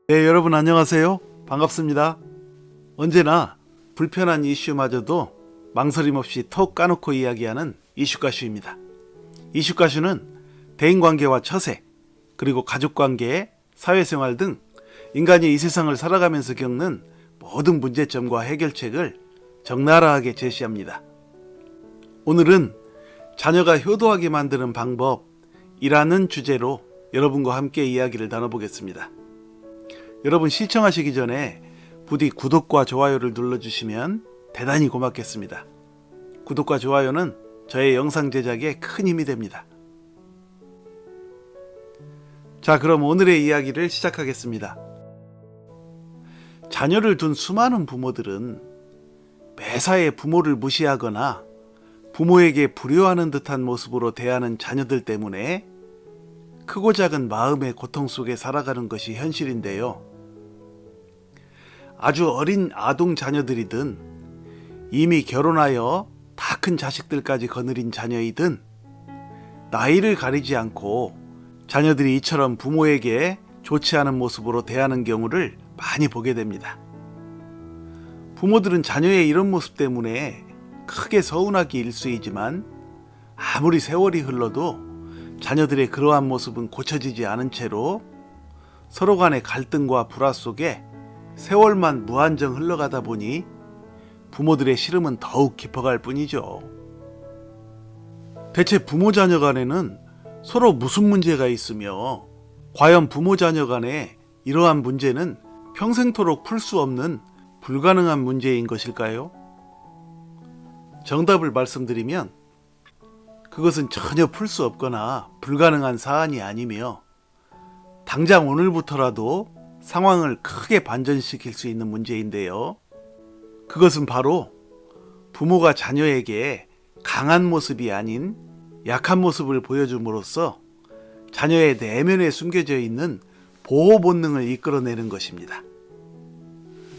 네, 여러분 안녕하세요. 반갑습니다. 언제나 불편한 이슈마저도 망설임 없이 톡 까놓고 이야기하는 이슈가슈입니다. 이슈가슈는 대인관계와 처세, 그리고 가족관계, 사회생활 등 인간이 이 세상을 살아가면서 겪는 모든 문제점과 해결책을 적나라하게 제시합니다. 오늘은 자녀가 효도하게 만드는 방법이라는 주제로 여러분과 함께 이야기를 나눠보겠습니다. 여러분 시청하시기 전에 부디 구독과 좋아요를 눌러주시면 대단히 고맙겠습니다. 구독과 좋아요는 저의 영상 제작에 큰 힘이 됩니다. 자, 그럼 오늘의 이야기를 시작하겠습니다. 자녀를 둔 수많은 부모들은 매사에 부모를 무시하거나 부모에게 불효하는 듯한 모습으로 대하는 자녀들 때문에 크고 작은 마음의 고통 속에 살아가는 것이 현실인데요. 아주 어린 아동 자녀들이든 이미 결혼하여 다 큰 자식들까지 거느린 자녀이든 나이를 가리지 않고 자녀들이 이처럼 부모에게 좋지 않은 모습으로 대하는 경우를 많이 보게 됩니다. 부모들은 자녀의 이런 모습 때문에 크게 서운하기 일쑤이지만 아무리 세월이 흘러도 자녀들의 그러한 모습은 고쳐지지 않은 채로 서로 간의 갈등과 불화 속에 세월만 무한정 흘러가다 보니 부모들의 시름은 더욱 깊어갈 뿐이죠. 대체 부모 자녀 간에는 서로 무슨 문제가 있으며 과연 부모 자녀 간에 이러한 문제는 평생토록 풀 수 없는 불가능한 문제인 것일까요? 정답을 말씀드리면 그것은 전혀 풀 수 없거나 불가능한 사안이 아니며 당장 오늘부터라도 상황을 크게 반전시킬 수 있는 문제인데요. 그것은 바로 부모가 자녀에게 강한 모습이 아닌 약한 모습을 보여줌으로써 자녀의 내면에 숨겨져 있는 보호 본능을 이끌어내는 것입니다.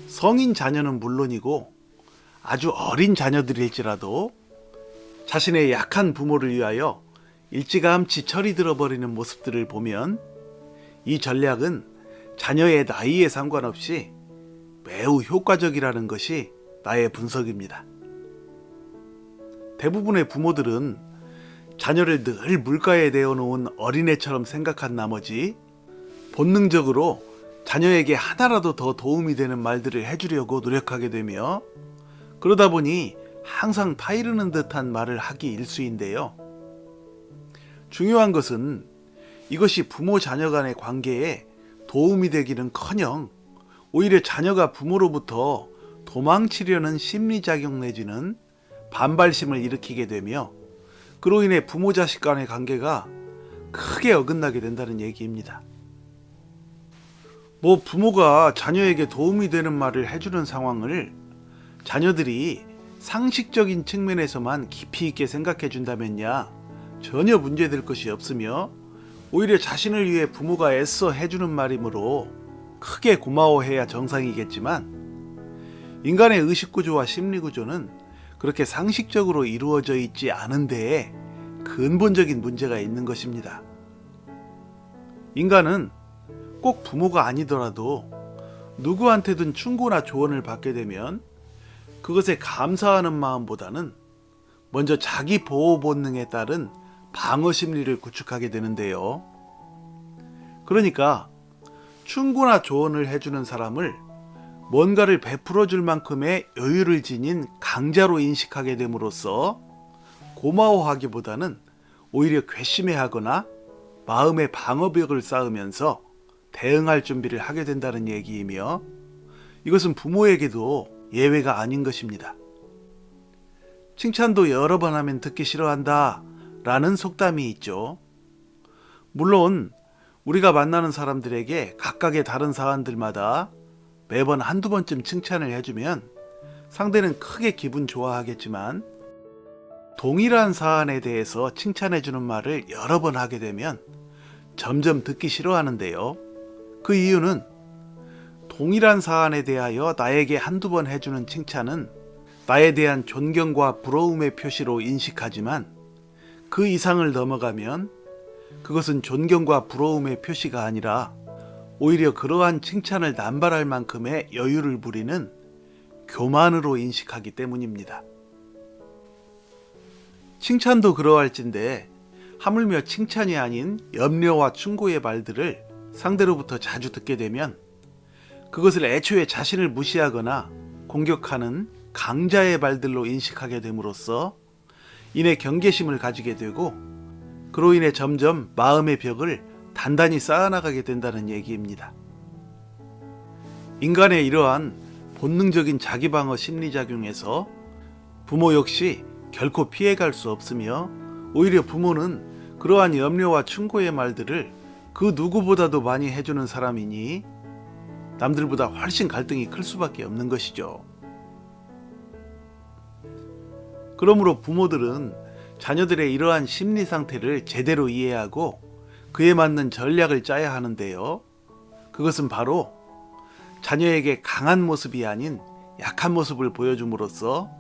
성인 자녀는 물론이고 아주 어린 자녀들일지라도 자신의 약한 부모를 위하여 일찌감치 철이 들어버리는 모습들을 보면 이 전략은 자녀의 나이에 상관없이 매우 효과적이라는 것이 나의 분석입니다. 대부분의 부모들은 자녀를 늘 물가에 내어놓은 어린애처럼 생각한 나머지 본능적으로 자녀에게 하나라도 더 도움이 되는 말들을 해주려고 노력하게 되며 그러다 보니 항상 타이르는 듯한 말을 하기 일쑤인데요. 중요한 것은 이것이 부모 자녀 간의 관계에 도움이 되기는커녕 오히려 자녀가 부모로부터 도망치려는 심리작용 내지는 반발심을 일으키게 되며 그로 인해 부모 자식 간의 관계가 크게 어긋나게 된다는 얘기입니다. 부모가 자녀에게 도움이 되는 말을 해주는 상황을 자녀들이 상식적인 측면에서만 깊이 있게 생각해 준다면야 전혀 문제될 것이 없으며 오히려 자신을 위해 부모가 애써 해주는 말이므로 크게 고마워해야 정상이겠지만 인간의 의식구조와 심리구조는 그렇게 상식적으로 이루어져 있지 않은 데에 근본적인 문제가 있는 것입니다. 인간은 꼭 부모가 아니더라도 누구한테든 충고나 조언을 받게 되면 그것에 감사하는 마음보다는 먼저 자기 보호 본능에 따른 방어 심리를 구축하게 되는데요. 그러니까 충고나 조언을 해주는 사람을 뭔가를 베풀어 줄 만큼의 여유를 지닌 강자로 인식하게 됨으로써 고마워하기보다는 오히려 괘씸해하거나 마음의 방어벽을 쌓으면서 대응할 준비를 하게 된다는 얘기이며 이것은 부모에게도 예외가 아닌 것입니다. 칭찬도 여러 번 하면 듣기 싫어한다 라는 속담이 있죠. 물론 우리가 만나는 사람들에게 각각의 다른 사안들마다 매번 한두 번쯤 칭찬을 해주면 상대는 크게 기분 좋아하겠지만 동일한 사안에 대해서 칭찬해주는 말을 여러 번 하게 되면 점점 듣기 싫어하는데요. 그 이유는 동일한 사안에 대하여 나에게 한두 번 해주는 칭찬은 나에 대한 존경과 부러움의 표시로 인식하지만 그 이상을 넘어가면 그것은 존경과 부러움의 표시가 아니라 오히려 그러한 칭찬을 남발할 만큼의 여유를 부리는 교만으로 인식하기 때문입니다. 칭찬도 그러할진데 하물며 칭찬이 아닌 염려와 충고의 말들을 상대로부터 자주 듣게 되면 그것을 애초에 자신을 무시하거나 공격하는 강자의 말들로 인식하게 됨으로써 이내 경계심을 가지게 되고 그로 인해 점점 마음의 벽을 단단히 쌓아나가게 된다는 얘기입니다. 인간의 이러한 본능적인 자기방어 심리작용에서 부모 역시 결코 피해갈 수 없으며 오히려 부모는 그러한 염려와 충고의 말들을 그 누구보다도 많이 해주는 사람이니 남들보다 훨씬 갈등이 클 수밖에 없는 것이죠. 그러므로 부모들은 자녀들의 이러한 심리 상태를 제대로 이해하고 그에 맞는 전략을 짜야 하는데요. 그것은 바로 자녀에게 강한 모습이 아닌 약한 모습을 보여줌으로써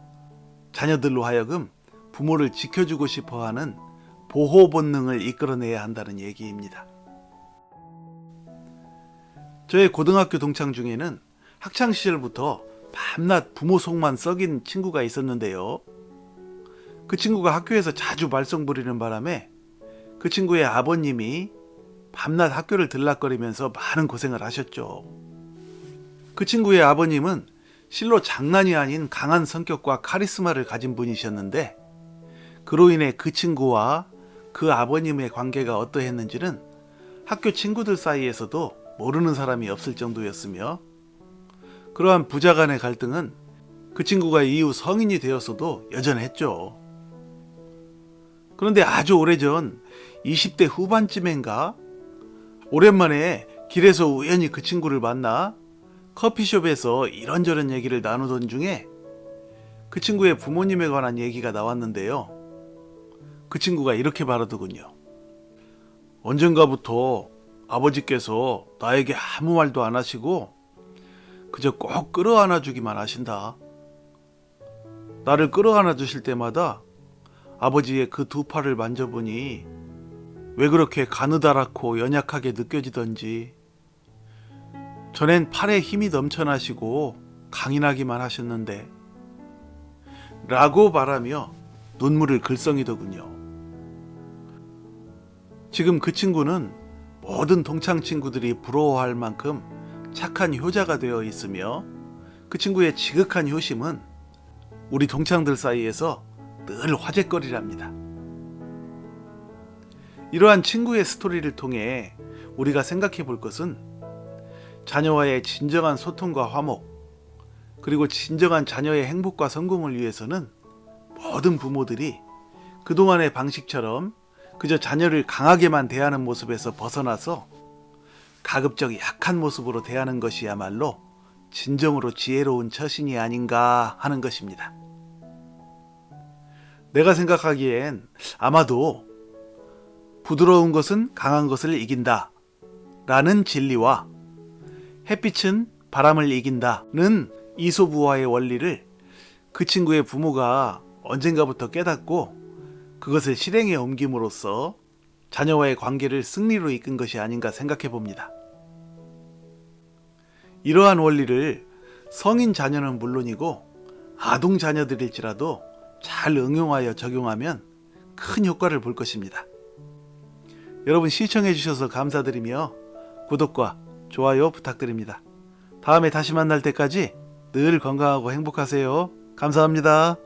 자녀들로 하여금 부모를 지켜주고 싶어하는 보호 본능을 이끌어내야 한다는 얘기입니다. 저의 고등학교 동창 중에는 학창시절부터 밤낮 부모 속만 썩인 친구가 있었는데요. 그 친구가 학교에서 자주 말썽 부리는 바람에 그 친구의 아버님이 밤낮 학교를 들락거리면서 많은 고생을 하셨죠. 그 친구의 아버님은 실로 장난이 아닌 강한 성격과 카리스마를 가진 분이셨는데 그로 인해 그 친구와 그 아버님의 관계가 어떠했는지는 학교 친구들 사이에서도 모르는 사람이 없을 정도였으며 그러한 부자 간의 갈등은 그 친구가 이후 성인이 되었어도 여전했죠. 그런데 아주 오래전 20대 후반쯤인가 오랜만에 길에서 우연히 그 친구를 만나 커피숍에서 이런저런 얘기를 나누던 중에 그 친구의 부모님에 관한 얘기가 나왔는데요. 그 친구가 이렇게 말하더군요. 언젠가부터 아버지께서 나에게 아무 말도 안 하시고 그저 꼭 끌어안아 주기만 하신다. 나를 끌어안아 주실 때마다 아버지의 그 두 팔을 만져보니 왜 그렇게 가느다랗고 연약하게 느껴지던지 전엔 팔에 힘이 넘쳐나시고 강인하기만 하셨는데 라고 말하며 눈물을 글썽이더군요. 지금 그 친구는 모든 동창 친구들이 부러워할 만큼 착한 효자가 되어 있으며 그 친구의 지극한 효심은 우리 동창들 사이에서 늘 화제거리랍니다. 이러한 친구의 스토리를 통해 우리가 생각해 볼 것은 자녀와의 진정한 소통과 화목 그리고 진정한 자녀의 행복과 성공을 위해서는 모든 부모들이 그동안의 방식처럼 그저 자녀를 강하게만 대하는 모습에서 벗어나서 가급적 약한 모습으로 대하는 것이야말로 진정으로 지혜로운 처신이 아닌가 하는 것입니다. 내가 생각하기엔 아마도 부드러운 것은 강한 것을 이긴다 라는 진리와 햇빛은 바람을 이긴다는 이솝우화의 원리를 그 친구의 부모가 언젠가부터 깨닫고 그것을 실행에 옮김으로써 자녀와의 관계를 승리로 이끈 것이 아닌가 생각해 봅니다. 이러한 원리를 성인 자녀는 물론이고 아동 자녀들일지라도 잘 응용하여 적용하면 큰 효과를 볼 것입니다. 여러분 시청해 주셔서 감사드리며 구독과 좋아요 부탁드립니다. 다음에 다시 만날 때까지 늘 건강하고 행복하세요. 감사합니다.